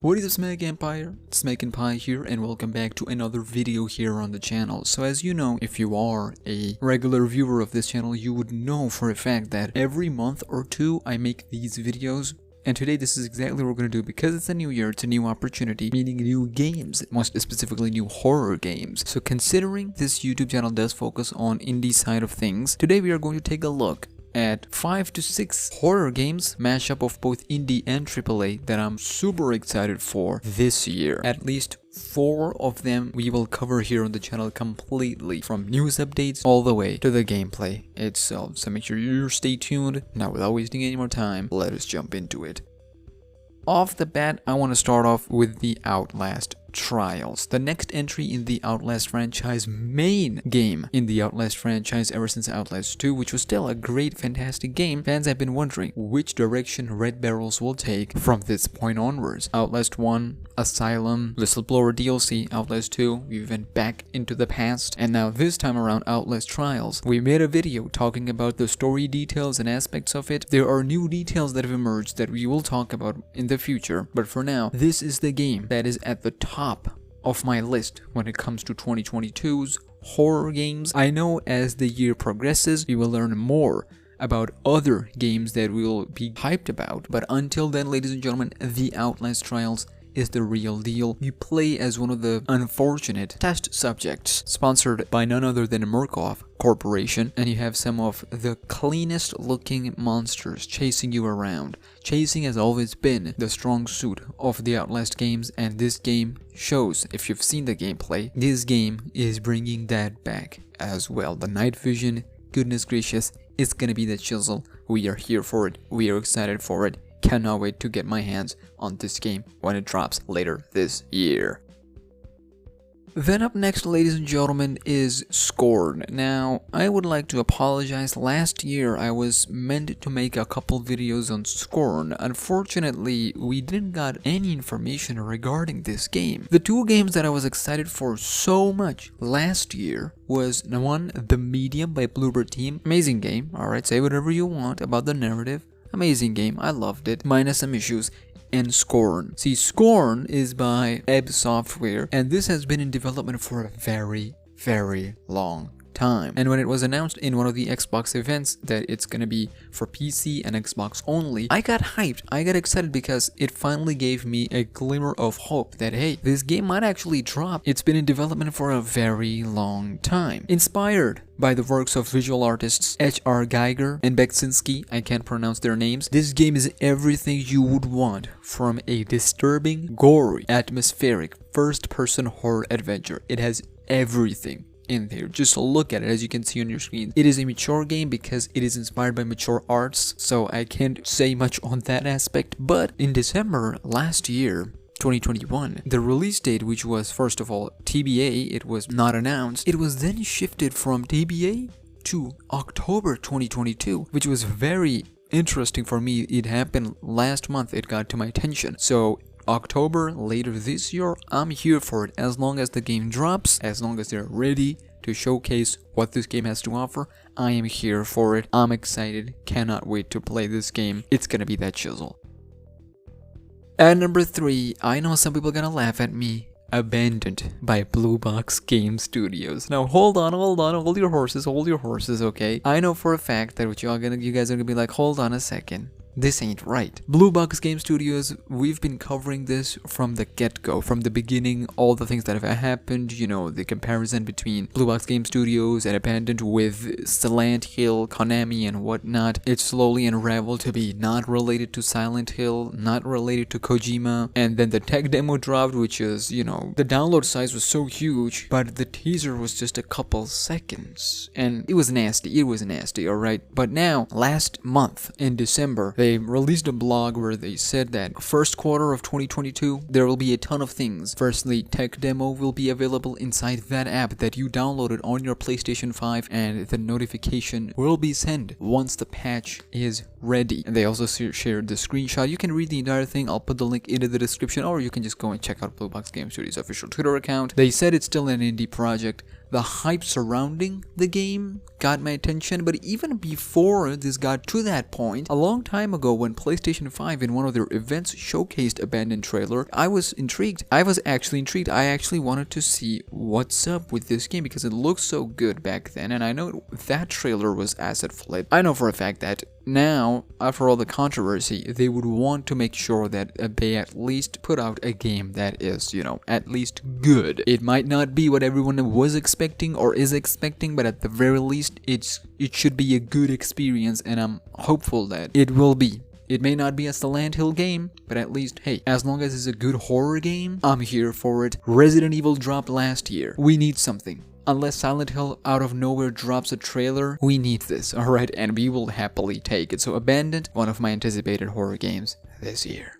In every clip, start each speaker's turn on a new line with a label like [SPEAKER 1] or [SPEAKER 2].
[SPEAKER 1] What is up, SmackNPie here, and welcome back to another video here on the channel. So as you know, if you are a regular viewer of this channel, you would know for a fact that every month or two I make these videos. And today this is exactly what we're going to do because it's a new year, it's a new opportunity, meaning new games, most specifically new horror games. So considering this YouTube channel does focus on indie side of things, today we are going to take a look at 5 to 6 horror games, mashup of both indie and AAA, that I'm super excited for this year. At least 4 of them we will cover here on the channel completely, from news updates all the way to the gameplay itself. So make sure you stay tuned. Now, without wasting any more time, let us jump into it. Off the bat, I want to start off with the Outlast Trials, the next entry in the Outlast franchise, main game in the Outlast franchise ever since Outlast 2, which was still a great, fantastic game. Fans have been wondering which direction Red Barrels will take from this point onwards. Outlast 1, Asylum, Whistleblower DLC, Outlast 2, we went back into the past, and now this time around Outlast Trials. We made a video talking about the story details and aspects of it. There are new details that have emerged that we will talk about in the future, but for now, this is the game that is at the top of my list when it comes to 2022's horror games. I know as the year progresses, we will learn more about other games that we'll be hyped about, but until then, ladies and gentlemen, the Outlast Trials is the real deal. You play as one of the unfortunate test subjects, sponsored by none other than Murkoff Corporation, and you have some of the cleanest looking monsters chasing you around. Chasing has always been the strong suit of the Outlast games, and this game shows, if you've seen the gameplay, this game is bringing that back as well. The night vision, goodness gracious, it's gonna be the chisel. We are here for it. We are excited for it. Cannot wait to get my hands on this game when it drops later this year. Then up next, ladies and gentlemen, is Scorn. Now, I would like to apologize. Last year, I was meant to make a couple videos on Scorn. Unfortunately, we didn't got any information regarding this game. The two games that I was excited for so much last year was, one, The Medium by Bluebird Team. Amazing game, alright, say whatever you want about the narrative. Amazing game, I loved it, minus some issues. And Scorn. See, Scorn is by Ebb Software, and this has been in development for a very, very long time. And when it was announced in one of the Xbox events that it's gonna be for PC and Xbox only, I got hyped, I got excited, because it finally gave me a glimmer of hope that, hey, this game might actually drop. It's been in development for a very long time. Inspired by the works of visual artists H.R. Geiger and Beksinski, I can't pronounce their names, this game is everything you would want from a disturbing, gory, atmospheric, first-person horror adventure. It has everything in there. Just look at it, as you can see on your screen. It is a mature game because it is inspired by mature arts, so I can't say much on that aspect. But in December last year, 2021, the release date, which was first of all TBA, it was not announced, it was then shifted from TBA to October 2022, which was very interesting for me. It happened last month, it got to my attention. So October later this year, I'm here for it. As long as the game drops, as long as they're ready to showcase what this game has to offer, I am here for it. I'm excited, cannot wait to play this game. It's gonna be that chisel. At number 3, I know some people are gonna laugh at me. Abandoned by Blue Box Game Studios. Now hold on, hold your horses, okay? I know for a fact that what you guys are gonna be like, hold on a second. This ain't right. Blue Box Game Studios, we've been covering this from the get-go, from the beginning, all the things that have happened, you know, the comparison between Blue Box Game Studios and Abandoned with Silent Hill, Konami, and whatnot. It slowly unraveled to be not related to Silent Hill, not related to Kojima, and then the tech demo dropped, which is, you know, the download size was so huge, but the teaser was just a couple seconds, and it was nasty, alright? But now, last month, in December, they released a blog where they said that first quarter of 2022, there will be a ton of things. Firstly, tech demo will be available inside that app that you downloaded on your PlayStation 5, and the notification will be sent once the patch is ready. And they also shared the screenshot. You can read the entire thing. I'll put the link into the description, or you can just go and check out Blue Box Game Studios' official Twitter account. They said it's still an indie project. The hype surrounding the game got my attention, but even before this got to that point, a long time ago when PlayStation 5 in one of their events showcased Abandoned trailer, I was intrigued. I was actually intrigued. I actually wanted to see what's up with this game because it looked so good back then, and I know that trailer was asset flipped. I know for a fact that now, after all the controversy, they would want to make sure that they at least put out a game that is, at least good. It might not be what everyone was expecting or is expecting, but at the very least, it should be a good experience, and I'm hopeful that it will be. It may not be a Silent Hill game, but at least, hey, as long as it's a good horror game, I'm here for it. Resident Evil dropped last year. We need something. Unless Silent Hill out of nowhere drops a trailer, we need this, alright? And we will happily take it. So Abandoned, one of my anticipated horror games this year.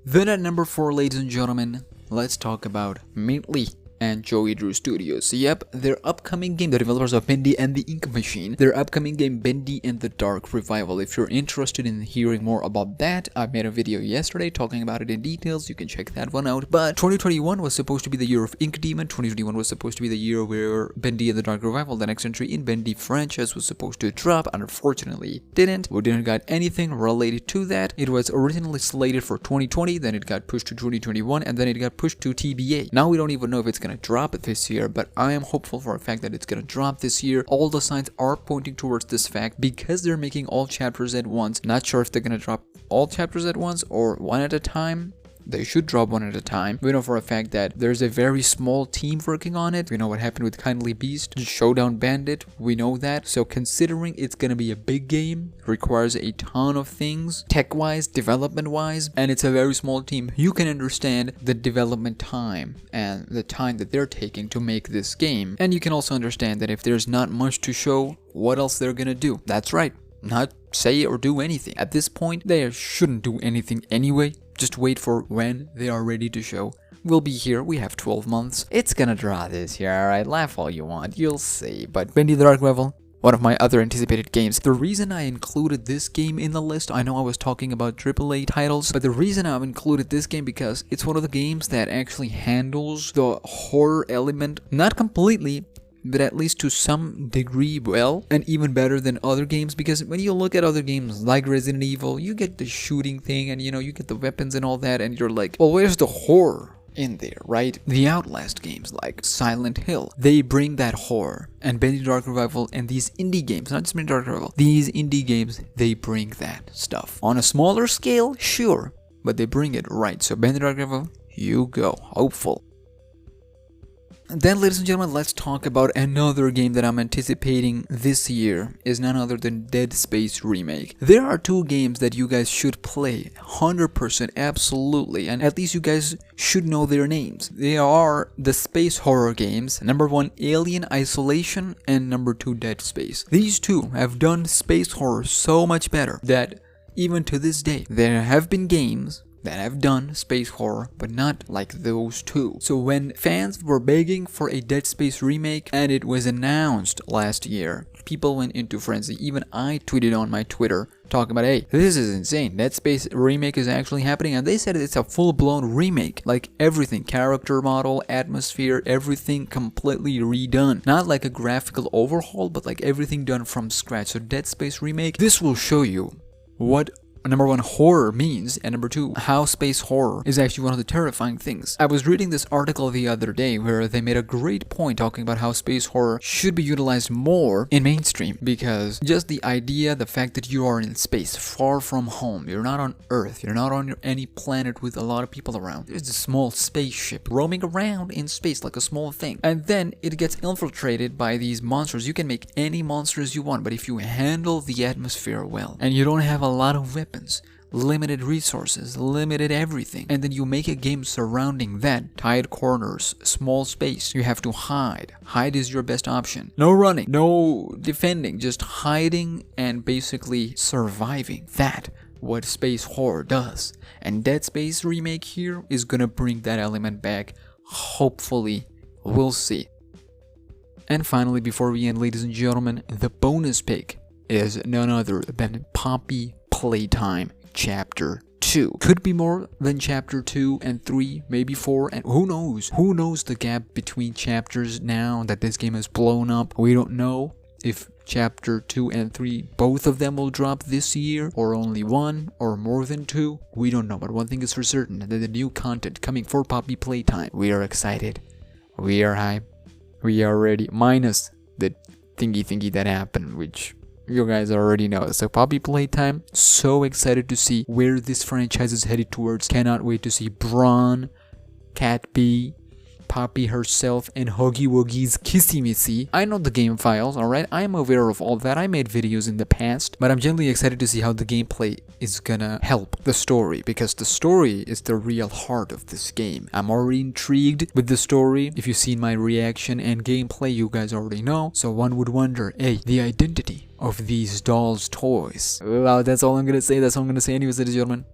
[SPEAKER 1] Then at number 4, ladies and gentlemen, let's talk about Meatly and Joey Drew Studios. Yep, their upcoming game, the developers of Bendy and the Ink Machine, their upcoming game Bendy and the Dark Revival. If you're interested in hearing more about that, I made a video yesterday talking about it in details. You can check that one out. But 2021 was supposed to be the year of Ink Demon. 2021 was supposed to be the year where Bendy and the Dark Revival, the next entry in Bendy franchise, was supposed to drop. Unfortunately, it didn't. We didn't got anything related to that. It was originally slated for 2020, then it got pushed to 2021, and then it got pushed to TBA. Now we don't even know if it's gonna drop it this year, but I am hopeful for a fact that it's gonna drop this year. All the signs are pointing towards this fact because they're making all chapters at once. Not sure if they're gonna drop all chapters at once or one at a time. They should drop one at a time. We know for a fact that there's a very small team working on it. We know what happened with Kindly Beast, Showdown Bandit. We know that. So considering it's gonna be a big game, requires a ton of things, tech-wise, development-wise, and it's a very small team, you can understand the development time and the time that they're taking to make this game. And you can also understand that if there's not much to show, what else they're gonna do? That's right, not say or do anything. At this point, they shouldn't do anything anyway. Just wait for when they are ready to show. We'll be here, we have 12 months. It's gonna draw this year, alright? Laugh all you want, you'll see. But Bendy the Dark Revival, one of my other anticipated games. The reason I included this game in the list, I know I was talking about AAA titles, but the reason I've included this game because it's one of the games that actually handles the horror element, not completely, but at least to some degree well, and even better than other games, because when you look at other games like Resident Evil, you get the shooting thing and you get the weapons and all that, and you're like, well, where's the horror in there, right? The Outlast games like Silent Hill, they bring that horror, and Bendy the Dark Revival and these indie games, not just Bendy the Dark Revival, these indie games, they bring that stuff. On a smaller scale, sure, but they bring it right. So Bendy the Dark Revival, you go, hopeful. Then, ladies and gentlemen, let's talk about another game that I'm anticipating this year is none other than Dead Space Remake. There are two games that you guys should play 100% absolutely, and at least you guys should know their names. They are the space horror games, number 1 Alien Isolation and number 2 Dead Space. These two have done space horror so much better that even to this day there have been games that have done space horror, but not like those two. So when fans were begging for a Dead Space remake and it was announced last year, people went into frenzy. Even I tweeted on my Twitter talking about, hey, this is insane, Dead Space remake is actually happening, and they said it's a full-blown remake, like everything, character model, atmosphere, everything completely redone. Not like a graphical overhaul, but like everything done from scratch. So Dead Space remake, this will show you what number 1 horror means, and number 2 how space horror is actually one of the terrifying things. I was reading this article the other day where they made a great point talking about how space horror should be utilized more in mainstream, because just the idea, the fact that you are in space, far from home, you're not on Earth, you're not on any planet with a lot of people around, there's a small spaceship roaming around in space like a small thing, and then it gets infiltrated by these monsters. You can make any monsters you want, but if you handle the atmosphere well and you don't have a lot of weapons, limited resources, limited everything, and then you make a game surrounding that, tight corners, small space, you have to hide. Hide is your best option. No running, no defending, just hiding and basically surviving. That what space horror does. And Dead Space remake here is gonna bring that element back. Hopefully, we'll see. And finally, before we end, ladies and gentlemen, the bonus pick is none other than Poppy Playtime Chapter 2. Could be more than Chapter 2 and 3, maybe 4, and who knows? Who knows the gap between chapters now that this game has blown up? We don't know. if chapter 2 and 3, both of them will drop this year, or only one, or more than two. We don't know, but one thing is for certain, that the new content coming for Poppy Playtime. We are excited. We are hyped. We are ready. Minus the thingy that happened, which you guys already know. So Poppy Playtime, so excited to see where this franchise is headed towards. Cannot wait to see Braun, Cat B, Poppy herself, and Huggy Wuggy's Kissy Missy. I know the game files, alright? I am aware of all that. I made videos in the past, but I'm genuinely excited to see how the gameplay is gonna help the story, because the story is the real heart of this game. I'm already intrigued with the story. If you've seen my reaction and gameplay, you guys already know. So one would wonder, hey, the identity of these dolls' toys. Wow, that's all I'm gonna say. That's all I'm gonna say anyways, ladies and gentlemen.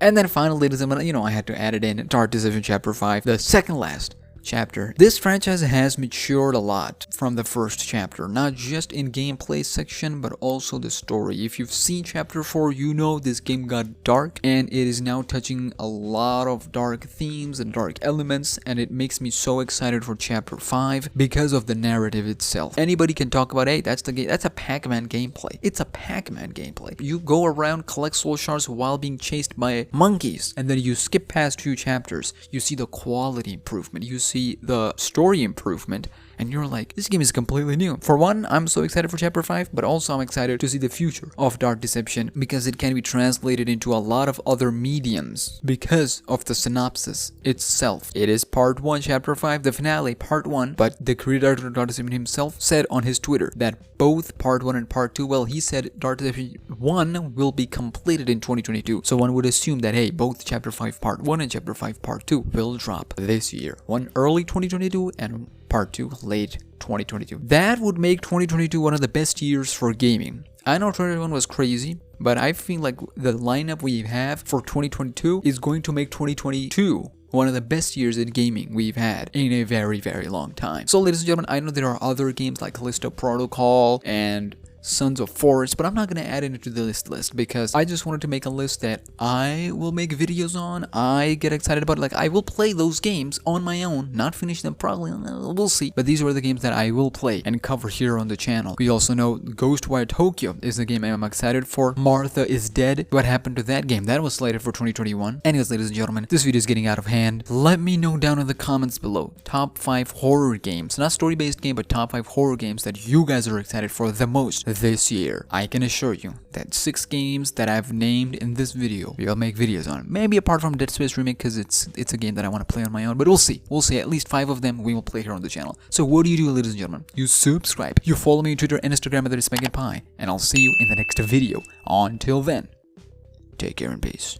[SPEAKER 1] And then finally, ladies and gentlemen, I had to add it in. Dark Deception Chapter 5, the second last chapter. This franchise has matured a lot from the first chapter, not just in gameplay section, but also the story. If you've seen chapter 4, you know this game got dark, and it is now touching a lot of dark themes and dark elements, and it makes me so excited for chapter 5 because of the narrative itself. Anybody can talk about, hey, that's the game, that's a Pac-Man gameplay. It's a Pac-Man gameplay. You go around, collect soul shards while being chased by monkeys, and then you skip past 2 chapters. You see the quality improvement. You see the story improvement, and you're like, this game is completely new. For one, I'm so excited for chapter 5, but also I'm excited to see the future of Dark Deception, because it can be translated into a lot of other mediums because of the synopsis itself. It is part 1, chapter 5, the finale, part 1, but the creator of Dark Deception himself said on his Twitter that both part 1 and part 2, well, he said Dark Deception 1 will be completed in 2022. So one would assume that, hey, both chapter 5 part 1 and chapter 5 part 2 will drop this year. One early 2022 and part 2 late 2022. That would make 2022 one of the best years for gaming. I know 2021 was crazy, but I feel like the lineup we have for 2022 is going to make 2022 one of the best years in gaming we've had in a very, very long time. So ladies and gentlemen, I know there are other games like Callisto Protocol and Sons of Forest, but I'm not going to add it into the list because I just wanted to make a list that I will make videos on. I get excited about it. Like, I will play those games on my own, not finish them probably, we'll see. But these are the games that I will play and cover here on the channel. We also know Ghostwire Tokyo is the game I'm excited for. Martha is Dead. What happened to that game? That was slated for 2021. Anyways, ladies and gentlemen, this video is getting out of hand. Let me know down in the comments below top 5 horror games, not story-based game, but top 5 horror games that you guys are excited for the most this year. I can assure you that 6 games that I've named in this video, we'll make videos on. Maybe apart from Dead Space Remake, because it's a game that I want to play on my own, but we'll see. We'll see. At least 5 of them we will play here on the channel. So what do you do, ladies and gentlemen? You subscribe. You follow me on Twitter and Instagram at SmackNPie, and I'll see you in the next video. Until then, take care and peace.